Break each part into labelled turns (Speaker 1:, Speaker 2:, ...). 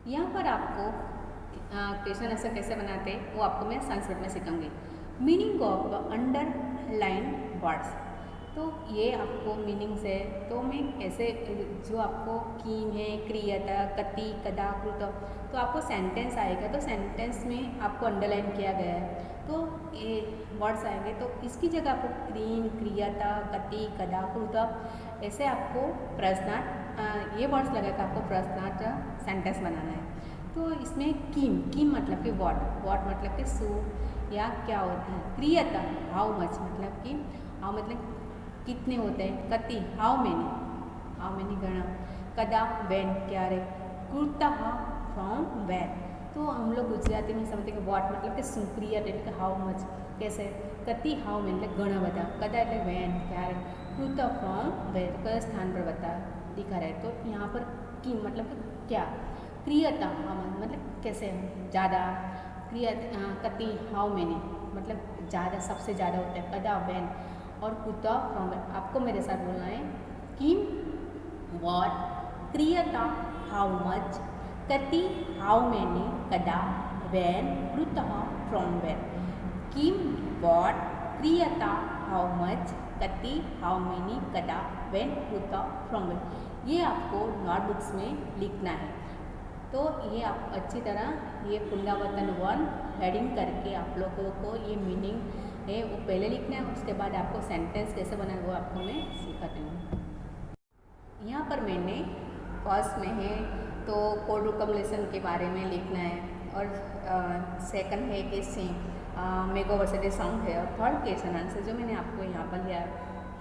Speaker 1: यहाँ पर आपको क्वेश्चन आंसर कैसे बनाते हैं वो आपको मैं संस्कृत में सिखाऊंगी। मीनिंग ऑफ अंडरलाइन वर्ड्स, तो ये आपको मीनिंग्स है। तो मैं ऐसे जो आपको किम है, क्रियता, कति, कदा, कृत, तो आपको सेंटेंस आएगा तो सेंटेंस में आपको अंडरलाइन किया गया है तो ये वर्ड्स आएंगे। तो इसकी जगह आपको क्रीम, क्रियता, कति, कदा, कृत ऐसे आपको प्रश्नार्थ ये वर्ड्स लगाकर आपको प्रश्नार्थ सेंटेंस बनाना है। तो इसमें किम, किम मतलब कि वॉट मतलब कि सु या क्या होता है। क्रियता हाउ मच मतलब कि हाउ मतलब कितने होते हैं। कति हाउ मैनी गणा। कदा वेन क्या रे। कुर्ता फ्रॉम वेर, तो हम लोग गुजराती में समझते हैं वॉट मतलब कि શું क्रिया એટલે કે हाउ मच कैसे। कति हाउ मैन એટલે ઘણા બધા। कदा એટલે वेन क्या रे। कुर्ता फ्रॉम वेर कई स्थान पर बता दिखा रहे। तो यहाँ पर की मतलब क्या। क्रियता हाउ मतलब कैसे ज़्यादा। क्रिया कति हाउ मैनी मतलब ज़्यादा सबसे ज़्यादा होता है। कदा वेन और कुत्ता फ्रॉम आपको मेरे साथ बोलना है। किम वॉट, क्रियता हाउ मच, कति हाउ मैनी, कदा वेन, कुत्ता फ्रॉम वेर। किम वॉट, क्रियता हाउ मच, कति हाउ मैनी, कदा वेन, कुत्ता फ्रॉम वेर। ये आपको नोटबुक्स में लिखना है। तो ये आप अच्छी तरह ये पुनरावर्तन 1 हेडिंग करके आप लोगों को ये मीनिंग है वो पहले लिखना है। उसके बाद आपको सेंटेंस कैसे बनाए वो आपको मैं सिखाती हूँ। यहाँ पर मैंने फर्स्ट में है तो कोड कम्युलेशन के बारे में लिखना है और सेकंड है कि मेगावर्सिटी सॉन्ग है और थर्ड क्वेश्चन आंसर जो मैंने आपको यहाँ पर लिया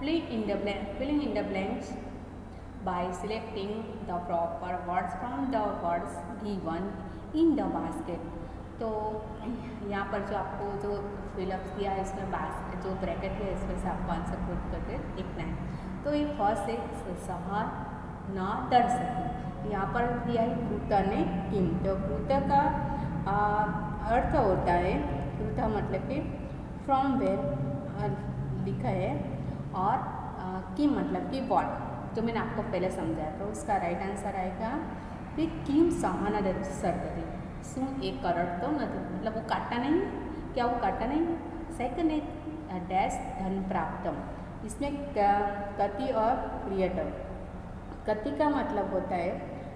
Speaker 1: filling in the blanks by selecting the proper words from the words given in the basket। तो यहाँ पर जो आपको जो फिलअप्स दिया है इसमें जो ब्रैकेट है इसमें से आपको आंसर पुट करके लिखना है। तो ये फर्स्ट है सहर न डर सके। यहाँ पर दिया है कृत ने किम, तो कृत का अर्थ होता है कृत मतलब कि फ्रॉम वेयर लिखा है और किम मतलब कि वॉट जो मैंने आपको पहले समझाया। तो उसका राइट आंसर आएगा कि किम सहना सरदरी शू एक करड़ तो नहीं मतलब वो काटा नहीं, क्या वो काटा नहीं। सेकंड है डैश धन प्राप्तम, इसमें कति और क्रियटम। कति का मतलब होता है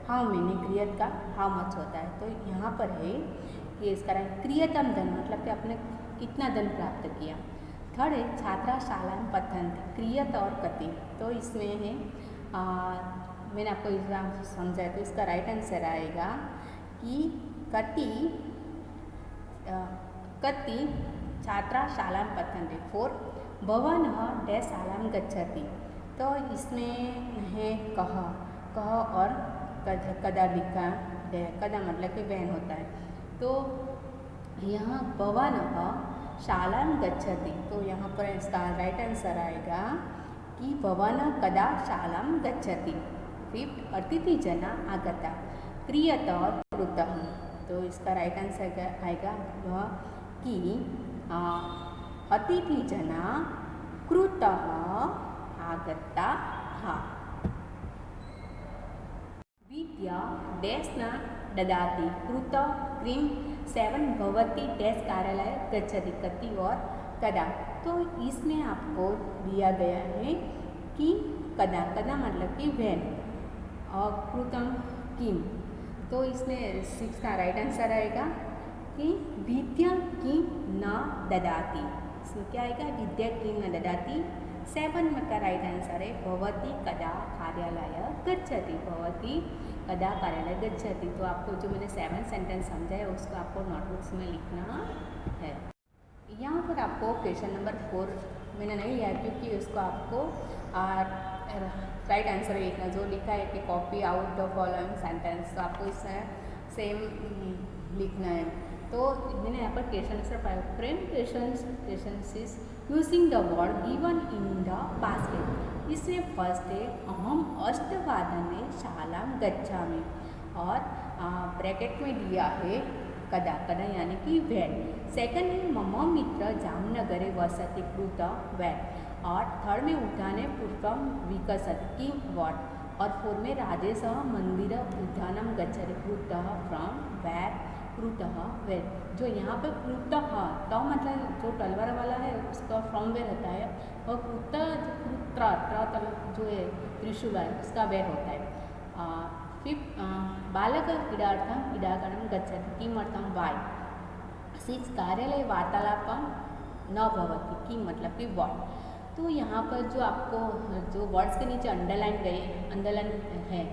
Speaker 1: हाउ मैनी, क्रियत का हाउ मच होता है। तो यहाँ पर है कि इसका क्रियतम धन मतलब कि आपने कितना धन प्राप्त किया। थर्ड है छात्रा शाला पठंती, क्रियत और कति। तो इसमें है मैंने आपको एग्जाम समझाया तो इसका राइट आंसर आएगा कि कति छात्रा शाला पठंती। फोर भवन डैश शाला गच्छति, तो इसमें है कह और कदा लिखा है। कदा मतलब कि बहन होता है। तो यहाँ भवन शाला गच्छति, तो यहाँ पर इसका राइट आंसर आएगा कि भवन कदा शाला गच्छति। फिफ्थ अतिथि जना आगता, क्रियत और कृत। तो इसका राइट आंसर आएगा वह कि अतिथि जना कृत आगता। विद्या डैश न ददाति कृत क्रीम। सेवन भवती डैश कार्यालय गच्छति, कति और कदा। तो इसमें आपको दिया गया है कि कदा, कदा मतलब कि वेन और कृतम किम। तो इसमें 6 का राइट आंसर आएगा कि विद्या किम न ददाति। इसमें क्या आएगा विद्या किम न ददाति। 7 में का राइट आंसर है भवती कदा कार्यालय गच्छति, भवती कदा कार्यालय गच्छति। तो आपको जो मैंने 7 सेंटेंस समझाया उसको आपको नोटबुक्स में लिखना है। यहाँ पर आपको क्वेश्चन नंबर 4 मैंने नहीं लिया क्योंकि उसको आपको राइट आंसर लिखना जो लिखा है कि copy out the following sentence, तो आपको इसमें सेम लिखना है। तो मैंने यहाँ पर question answer five frame question is using the word given in the basket. इसमें फर्स्ट है अहम अष्टवादने शाला गच्छामि और ब्रैकेट में दिया है कदा, कदा यानी कि वेन। सेकंड है मम मित्र जामनगरे वसति कृत वेन और थर्ड में उठाने पूर्वम विकसत किम वॉट। और 4 में राजेश मंदिर उद्यानम गच्छति, कृतः फ्रॉम वेर, कृतः वेर। जो यहाँ पे कृतः तो मतलब जो तलवार वाला है उसका फ्रॉम वेर होता है, और कृतः जो कृत्र जो है त्रिशूल है उसका वेर होता है। फिर बालक क्रीडार्थम क्रीडागणम गच्छति, किमर्थम वाई। 6 कार्यालय वार्तालापम न भवति, कि मतलब कि व्हाट। तो यहाँ पर जो आपको जो वर्ड्स के नीचे अंडरलाइन है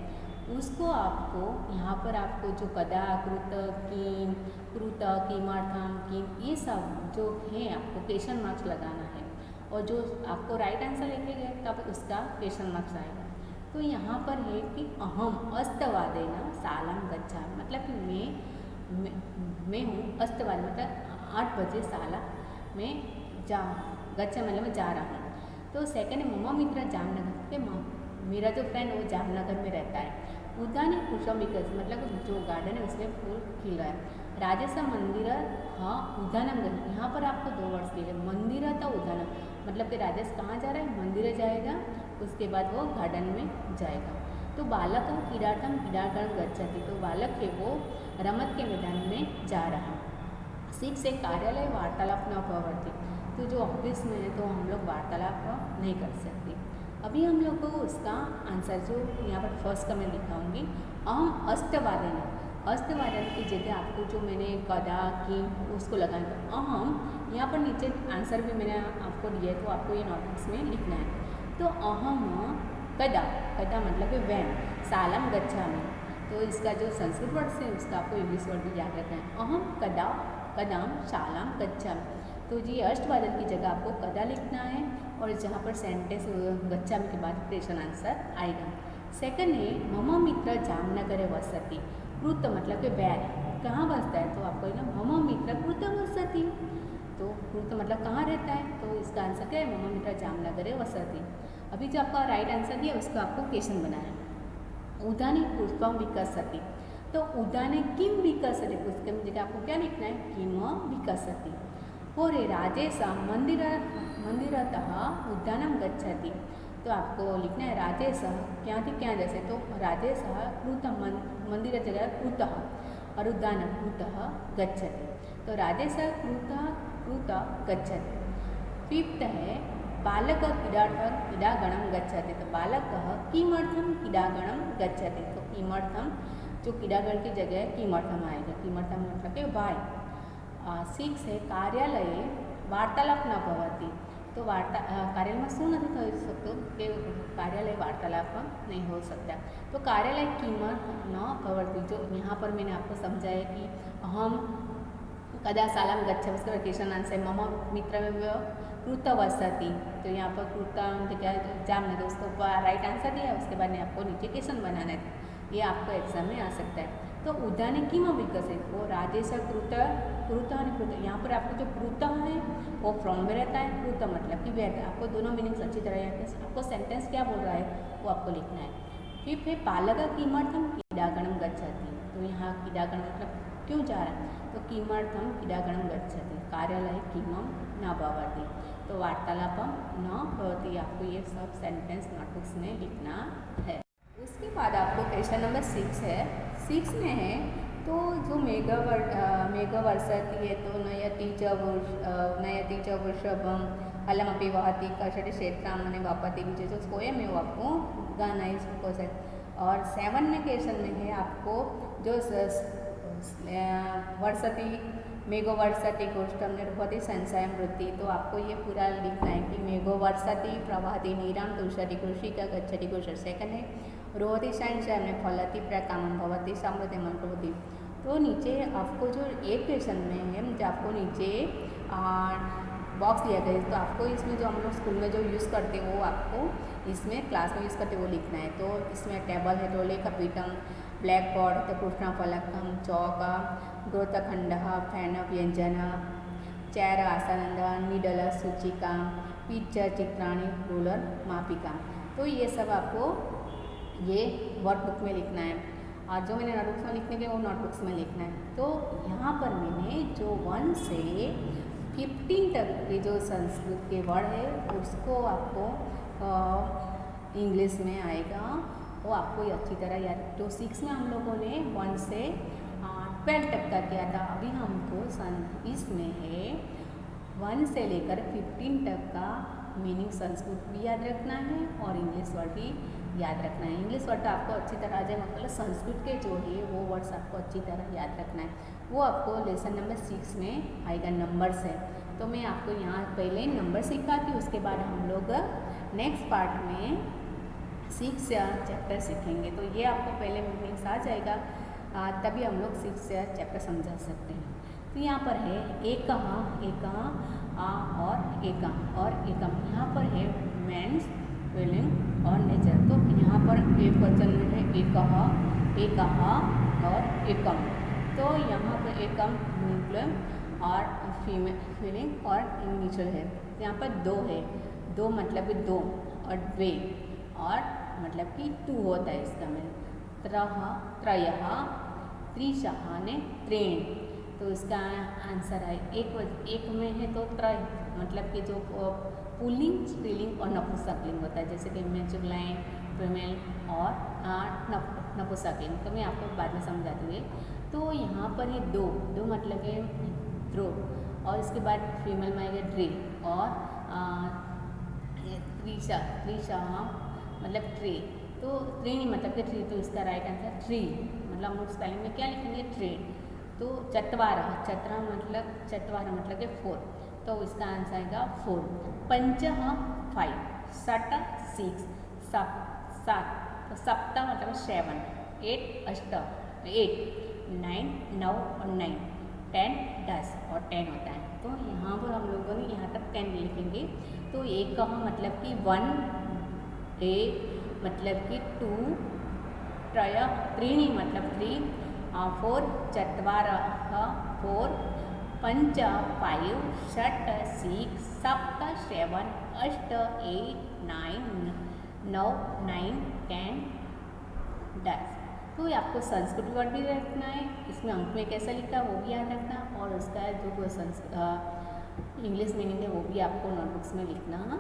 Speaker 1: उसको आपको यहाँ पर आपको जो कदा, कृत, किम, कृत, किमर्थम, किम, ये सब जो है आपको क्वेश्चन मार्क्स लगाना है, और जो आपको राइट आंसर लिखेंगे तब उसका क्वेश्चन मार्क्स आएगा। तो यहाँ पर है कि अहम अस्तवादेन शालां गच्छामि, मतलब कि मैं हूँ अस्तवाद मतलब 8 बजे शाला में गच्छा मतलब मैं जा रहा हूँ। तो सेकंड है मम मित्र जामनगर, के मेरा जो फ्रेंड वो जामनगर में रहता है। उद्यान पुष्पम विकस, मतलब जो गार्डन है उसमें फूल खिल रहा है। राजेश मंदिर हाँ उद्यानम, यहाँ पर आपको 2 वर्ड्स दिए, मंदिर था उद्यानम, मतलब कि राजेश कहाँ जा रहा है, मंदिर जाएगा, उसके बाद वो गार्डन में जाएगा। तो बालक क्रीडार्थम क्रीडागणम गच्छति, तो बालक है वो रमत के मैदान में जा रहा है। 6 है कार्यालय वार्तालाप न भवति, तो जो ऑफिस में है तो हम लोग वार्तालाप नहीं कर सकते। अभी हम लोग को उसका आंसर जो यहाँ पर फर्स्ट का मैं लिखाऊंगी, अहम अस्तवादन, अस्तवादन की जगह आपको जो मैंने कदा की उसको लगाएंगे अहम, यहाँ पर नीचे आंसर भी मैंने आपको दिया है तो आपको ये नोटबुक्स में लिखना है। तो अहम कदा, कदा मतलब है वैन, शालाम गच्छामि, तो इसका जो संस्कृत वर्ड है उसका आपको इंग्लिश वर्ड भी याद रखना है। अहम कदा कदाम शालां गच्छामि, तो जी अष्टवादन की जगह आपको कदा लिखना है, और जहाँ पर सेंटेंस गच्छामि के बाद क्वेश्चन आंसर आएगा। सेकंड है मम मित्र जामनगर वसति, कृत मतलब कि बैर, कहाँ बसता है, तो आपको ना मम मित्र कृत वसति, तो कृत मतलब कहाँ रहता है, तो इसका आंसर क्या है, मम मित्र जामनगर वसति। अभी जो आपका राइट आंसर दिया उसका आपको क्वेश्चन बनाना है। उद्याने पुष्पम विकसति, तो उद्याने किम विकसति, उसके जगह आपको क्या लिखना है, किम विकसति। और राजेश मंदिरतः उद्यानम गच्छति, तो आपको लिखना है राजेश क्या थी क्या जैसे, तो राजेश कृत मंदिर जगह कृत और उद्यानम कृत गच्छति, तो राजेश कृत गच्छति। 5th है बालक क्रीडागणम गच्छति, तो बालक किमर्थम क्रीडागणम गच्छति, तो किमर्थम जो क्रीडागण की जगह है किमर्थम आएगा, किमर्थम मतलब के वाई। 6 है कार्यालय वार्तालाप न भवति, तो कार्यालय में शू नहीं थी सकते कि कार्यालय वार्तालाप नहीं हो सकता, तो कार्यालय किमत न भवति, जो यहाँ पर मैंने आपको समझाया कि हम कदा शालां गच्छामि, उसका क्वेश्चन आंसर मम मित्र कृत वसति, तो यहाँ पर कृत क्या जामनगर उसको राइट आंसर दिया, उसके बाद में आपको नीचे क्वेश्चन बनाना है, ये आपको एग्जाम में आ सकता है। तो उद्याने किम विकसित, वो राजेश कृत कृत, यहाँ पर आपको जो कृत है वो फ्रॉम में रहता है, कृत मतलब कि वेर, आपको दोनों मीनिंग्स अच्छी तरह याद है, आपको सेंटेंस क्या बोल रहा है वो आपको लिखना है। फिर है बालक किमर्थम क्रीडागणम गच्छति, तो यहाँ क्रीडागण मतलब क्यों जा रहा है, तो किमर्थम क्रीडागणम गच्छति, कार्यालय किमम न भवति, तो वार्तालापम न भवति, आपको ये सब सेंटेंस नोटबुक्स में लिखना है। उसके बाद आपको क्वेश्चन नंबर 6 है। 6 में है तो जो मेघवर्षति है, तो नयति च वृषभम अलमपि वहति कर्षति क्षेत्रामने वापति, मुझे जो पोएम है वो आपको गाना है इसको से। और 7 में क्वेश्चन में है आपको जो वर्षति मेघो वर्षति गोष्ठम निर्भवति संशयम वृत्ति, तो आपको ये पूरा लिखना है कि मेघो वर्षति प्रवहति नीरम तुषति कृषिका गच्छति कुश। सेकंड है रोहति संशय में फलति प्रकामम भवति समृद्धि मंत्रवती, तो नीचे आपको जो एक क्वेश्चन में है जो आपको नीचे बॉक्स दिया गया है, तो आपको इसमें जो हम लोग स्कूल में जो यूज़ करते हैं वो आपको इसमें क्लास में यूज़ करते वो लिखना है। तो इसमें टेबल है, रोले कपीटम, ब्लैक बोर्ड, तो कृष्ण फलकम, चौक, ग्रोतखंड, फैन व्यंजन, chair Asanand, needle सूचिका, picture चित्राणी, ruler मापिका, तो ये सब आपको ये वर्कबुक में लिखना है, और जो मैंने नोटबुक्स में लिखने के वो नोटबुक्स में लिखना है। तो यहाँ पर मैंने जो 1 से 15 तक के जो संस्कृत के वर्ड है उसको आपको इंग्लिश में आएगा वो आपको ये अच्छी तरह याद। तो 6 में हम लोगों ने 1 से 12 तक का किया था। अभी हमको इसमें है 1 से लेकर 15 तक का मीनिंग संस्कृत भी याद रखना है और इंग्लिश वर्ड भी याद रखना है। इंग्लिश वर्ड तो आपको अच्छी तरह आ जाए, मतलब संस्कृत के जो है वो वर्ड्स आपको अच्छी तरह याद रखना है। वो आपको लेसन नंबर 6 में आएगा, नंबर से। तो मैं आपको यहाँ पहले नंबर सिखाती हूँ, उसके बाद हम लोग नेक्स्ट पार्ट में 6 चैप्टर सीखेंगे। तो ये आपको पहले मीनिंग्स आ जाएगा, तभी हम लोग 6 चैप्टर समझा सकते हैं। तो यहाँ पर है एक और एकम। यहाँ पर है मेंस, फीलिंग और नेचर। तो यहाँ पर एक वचन में है एक और एकम। तो यहाँ पर एकम मतलब और फीलिंग और नेचर है। यहाँ पर दो है, दो मतलब कि दो, और द्वे और मतलब कि 2 होता है इसका में। त्रयः त्रिशः ने त्रीणि। तो इसका आंसर है एक में है तो त्रय, मतलब कि जो पुल्लिंग, स्त्रीलिंग और नपुंसकलिंग होता है, जैसे कि मैंचुरलाइन, फीमेल और नपुंसकलिंग। तो मैं आपको बाद में समझा दूँगी। तो यहाँ पर है दो मतलब है द्रो, और इसके बाद फीमेल में आएगा ड्रे, और त्रिशः मतलब ट्री। तो त्रीणि मतलब कि ट्री, तो इसका राइट आंसर ट्री, मतलब हम स्पेलिंग में क्या लिखेंगे ट्री। तो चत्वारः मतलब कि 4, तो इसका आंसर आएगा 4। पंचः 5, षट् 6, 7, तो सप्त मतलब 7, 8 9 9 और 9, 10 10 और 10 होता है। तो यहाँ पर हम लोगों ने यहाँ तक 10 लिखेंगे। तो एक मतलब कि 1, मतलब कि 2, त्रीणि मतलब 3, 4 चत्वारः 4, पंच 5, षट् 6, सप्त 7, 8 9 9 10 10। तो ये आपको संस्कृत वर्ड भी रखना है, इसमें अंक में कैसा लिखा है वो भी याद रखना, और उसका जो इंग्लिश मीनिंग है वो भी आपको नोटबुक्स में लिखना है।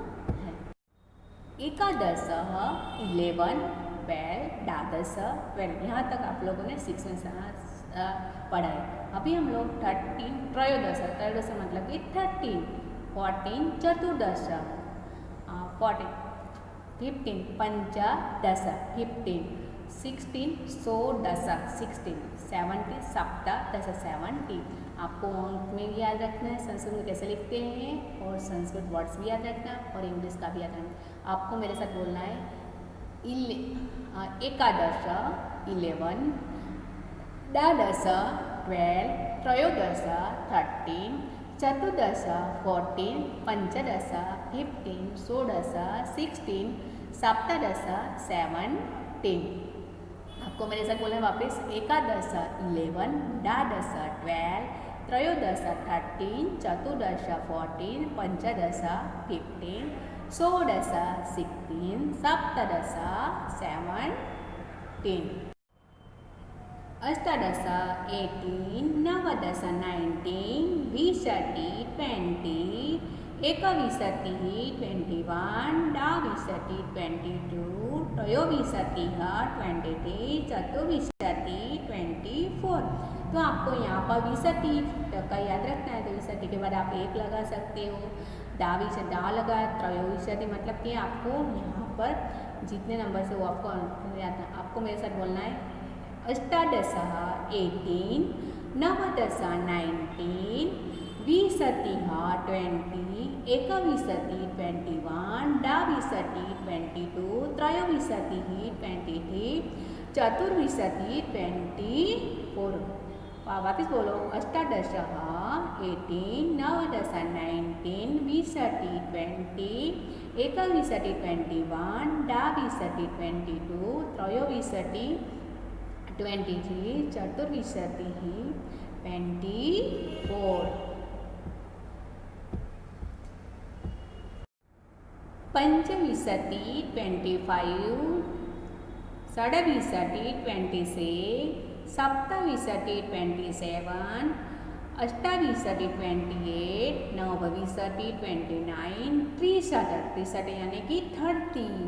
Speaker 1: एकादश 11, 12, द्वादश 12, यहाँ तक आप लोगों ने 6 में पढ़ा है। अभी हम लोग 13 त्रयोदश मतलब कि 13, 14 चतुर्दश, 14 15 पंचदश 15, 16 षोडश 16, 17 सप्तदश 17। आपको अंक में भी याद रखना है, संस्कृत में कैसे लिखते हैं, और संस्कृत वर्ड्स भी याद रखना है, और इंग्लिश का भी याद रखना। आपको मेरे साथ बोलना है एकादश 11, द्वादश 12, त्रयोदश 13, चतुर्दश 14, पंचदश 15, षोडश 16, सप्तदश 17। आपको मेरे साथ बोलना है वापस, एकादश 11, द्वादश 12, त्रयोदश 13, चतुर्दश 14, पंचदश 15, षोडश 16, सप्तदश 17, अष्टादश 18, नवदश 19, विंशतिः 20, एकविंशतिः 21, द्वाविंशतिः 22, त्रयोविंशतिः 23, चतुर्विंशतिः 24। तो आपको यहाँ पर विंशति का याद रखना है, तो विंशति के बाद आप 1 लगा सकते हो, दा लगा, त्रयोविंशति मतलब कि आपको यहाँ पर जितने नंबर से वो आपको याद, आपको मेरे साथ बोलना है अष्टादश 18, नवदश 19, विंशतिः 20, एकविंशतिः 21, द्वाविंशतिः 22, त्रयोविंशतिः 23, चतुर्विंशतिः 24। वापस बोलो, अष्टादश 18, नवदश 19, विंशतिः 20, एकविंशतिः 21, द्वाविंशतिः 22, त्रयोविंशतिः 23, चतुर्विंशतिः 24। पंचविंशतिः 25, षड्विंशतिः 26, सप्तविंशतिः 27, अष्टाविंशतिः 28, नवविंशतिः 29, 63 यानी कि 30,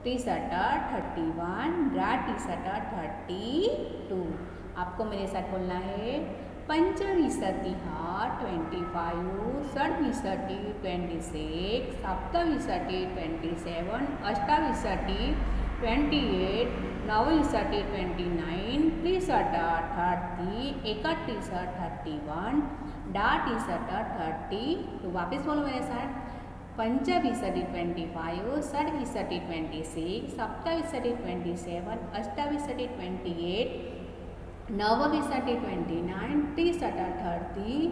Speaker 1: टी सटा 31, ड्रा टी सटा 32। आपको मेरे साथ बोलना है पंचविंशतिः 25, षड्विंशतिः 26, सप्तविंशतिः 27, अष्टाविंशतिः 28, नवविंशतिः 29, त्रिशता 30, एकत्रिशः 31, डाटिशः 30। तो वापस बोलो मेरे साथ पंचविंशतिः 25, षड्विंशतिः 26, सप्तविंशतिः 27, अष्टाविंशतिः 28, नवविंशतिः 29, त्रिशता 30,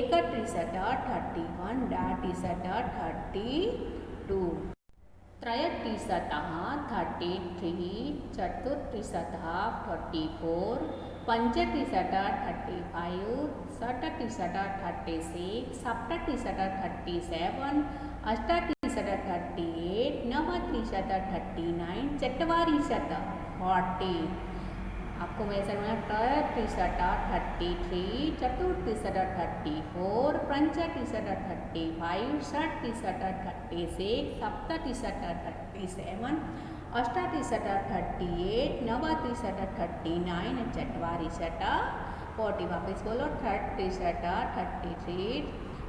Speaker 1: एकत्रिशः 31, डाटिशः 32। त्रयस्त्रिशतः 33, चतुस्त्रिशतः 44, पंचत्रिशतः 35, षट्त्रिशतः 36, सप्तत्रिशतः 37, अष्टत्रिशतः 38, नवत्रिशतः 39, चत्वारिंशतः 40। आपको मेरे साथ में त्रयस्त्रिशतः 33, चतुस्त्रिशतः 34, पंचत्रिशतः 35, षट्त्रिशतः 36, सप्तत्रिशतः 37, अष्टत्रिशतः 38, नवत्रिशतः 39, चत्वारिंशतः 40। वापस बोलो त्रयस्त्रिशतः 33,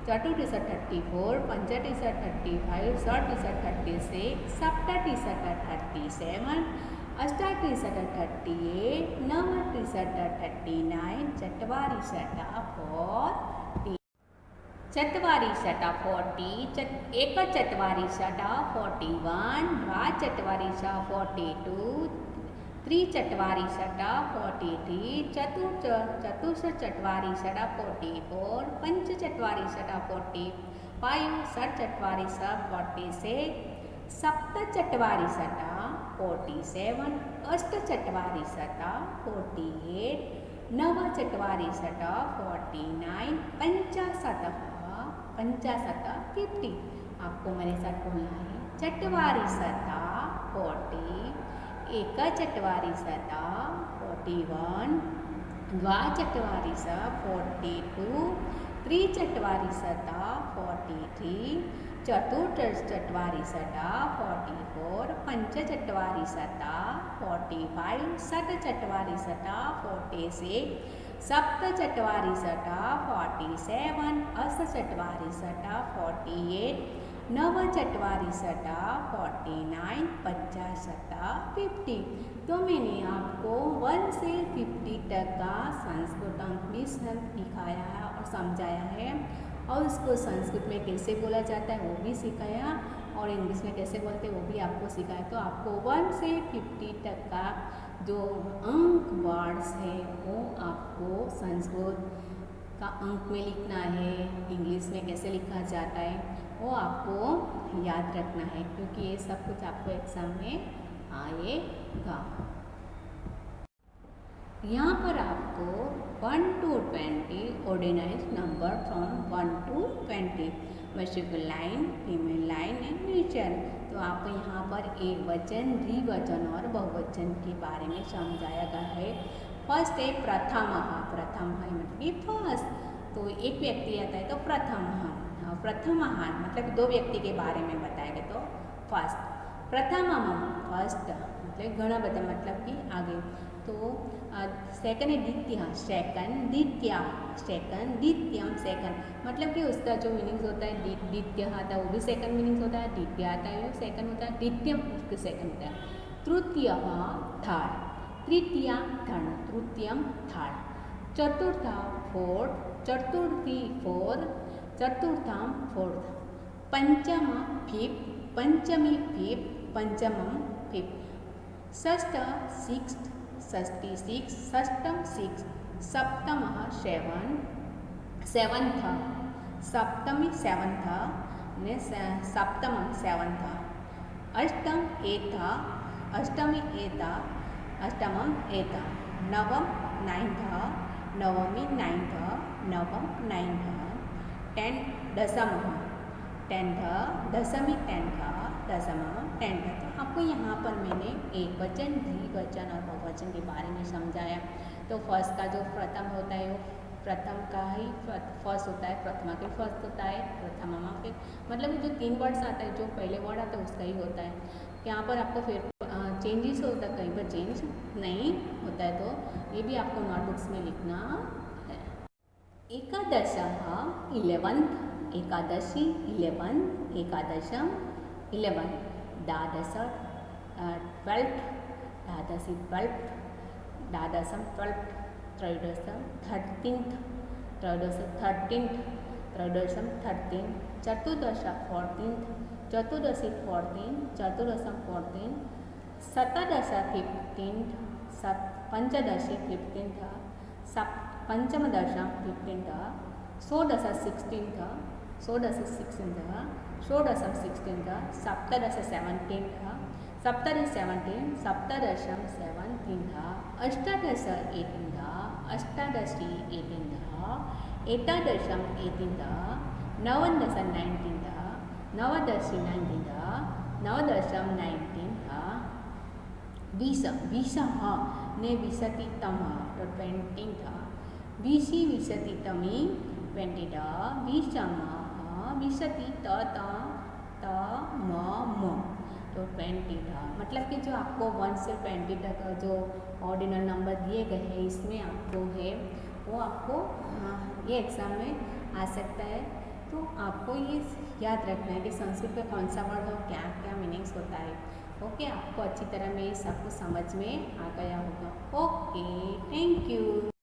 Speaker 1: चतुस्त्रिशतः 34, पंचत्रिशतः 35, षट्त्रिशतः 36, सप्तत्रिशतः 37, अष्टत्रिशतः 38, नवत्रिशतः 39, चत्वारिंशतः 40। चत्वारिंशतः 40, एकचत्वारिंशतः 41, द्वाचत्वारिंशतः 42, त्रिचत्वारिंशतः 43, चतुश्चत्वारिंशतः 44, पंचचत्वारिंशतः 45, षट्चत्वारिंशतः 46, सप्तचत्वारिंशतः 47, अष्टचत्वारिंशतः 48, नवचत्वारिंशतः 49, पंचाशतः 50। आपको मेरे साथ बोलना है चत्वारिंशतः 40, एकचत्वारिंशतः 41, द्वाचत्वारिंशतः 42, त्रिचत्वारिंशतः 43, चतुश्चत्वारिंशतः 44, पंचचत्वारिंशतः 45, षट्चत्वारिंशतः 46, सप्तचत्वारिंशतः 47, अष्टचत्वारिंशतः 48, नवचत्वारिंशतः 49, पंचाशतः 50। तो मैंने आपको 1 से 50 तक का संस्कृत अंक भी दिखाया है और समझाया है, और उसको संस्कृत में कैसे बोला जाता है वो भी सिखाया, और इंग्लिश में कैसे बोलते हैं वो भी आपको सिखाया। तो आपको 1 से 50 तक का जो अंक वर्ड्स है वो आपको संस्कृत का अंक में लिखना है, इंग्लिश में कैसे लिखा जाता है वो आपको याद रखना है, क्योंकि ये सब कुछ आपको एग्ज़ाम में आएगा। यहाँ पर आपको 1 to 20 ordinary number from 1 to 20, masculine line, female line and nature. तो आपको यहाँ पर एक वचन, द्विवचन और बहुवचन के बारे में समझाया गया है। फर्स्ट है प्रथमः। प्रथमः मतलब कि फर्स्ट, तो एक व्यक्ति आता है तो प्रथमः। प्रथमः मतलब 2 व्यक्ति के बारे में बताया गया, तो फर्स्ट। प्रथमः फर्स्ट मतलब घना बता मतलब कि आगे। तो सेकंड है द्वितीय, सेकंड, द्वितीय सेकंड, द्वितीयम सेकंड, मतलब कि उसका जो मीनिंग्स होता है द्वितीय आता है वो भी सेकंड मीनिंग्स होता है, द्वितीय आता है वो सेकंड होता है, द्वितीयम उसके सेकंड होता है। तृतीय थर्ड, तृतीया थर्ड, तृतीयम थर्ड, चतुर्थ फोर्थ, चतुर्थी फोर्थ, चतुर्थम फोर्थ, पंचम फिफ्थ, पंचमी फिफ्थ, पंचमम फिफ्थ, षष्ठ सिक्स्थ, षष्ठी सिक्स, षष्ठम सिक्स, सप्तम सेवन, सेवंथ, सप्तमी सेवंथ ने सप्तम सेवंथ, अष्टम एथ, अष्टमी एथ, अष्टमम एथ, नवम नाइन्थ, नवमी नाइन्थ, नवम नाइन्थ, टेंथ दशम, टेंथ दशमी टेंथ, दशम टेंथ। तो आपको यहाँ पर मैंने एक वचन, द्विवचन और बहुवचन के बारे में समझाया। तो फर्स्ट का जो प्रथम होता है वो प्रथम का ही फर्स्ट होता है, प्रथमा के फर्स्ट होता है, प्रथमा के मतलब जो 3 वर्ड्स आता है, जो पहले वर्ड आता है उसका ही होता है। यहाँ पर आपको फिर चेंजेस होता है, कहीं पर चेंज नहीं होता है, तो ये भी आपको नोटबुक्स में लिखना है। एकादशः 11th, एकादशी 11, एकादशम 11, द्वादश 12th, द्वादशी 12th, द्वादशम 12th, त्रयोदशम 13th, त्रयोदश 13th, त्रयोदशम 13, चतुर्दश 14th, चतुर्दशी 14, चतुर्दशम 14, सप्तदश 15th, पंचदशी 15th, पंचमदशम 15th, षोडश 16th, षोडश 16th, षोडशम 16th, सप्तदश 17th, सप्तदश 17, सप्तदशम 17th, अष्टादश 18th, अष्टादशी 18th, एकादशम 18th, नवदश 19th, नवदशी 19th, नवदशम 19th, विशः ने विशतितम तो 20th, विशि विशतितमी 20th, विषमः विशति त म तो 20th। मतलब कि जो आपको 1 से 20 तक जो ऑर्डिनल नंबर दिए गए हैं इसमें आपको है वो आपको ये एग्ज़ाम में आ सकता है। तो आपको ये याद रखना है कि संस्कृत का कौन सा वर्ड हो, क्या क्या मीनिंग्स होता है। ओके, आपको अच्छी तरह में सब कुछ समझ में आ गया होगा। Okay, thank you.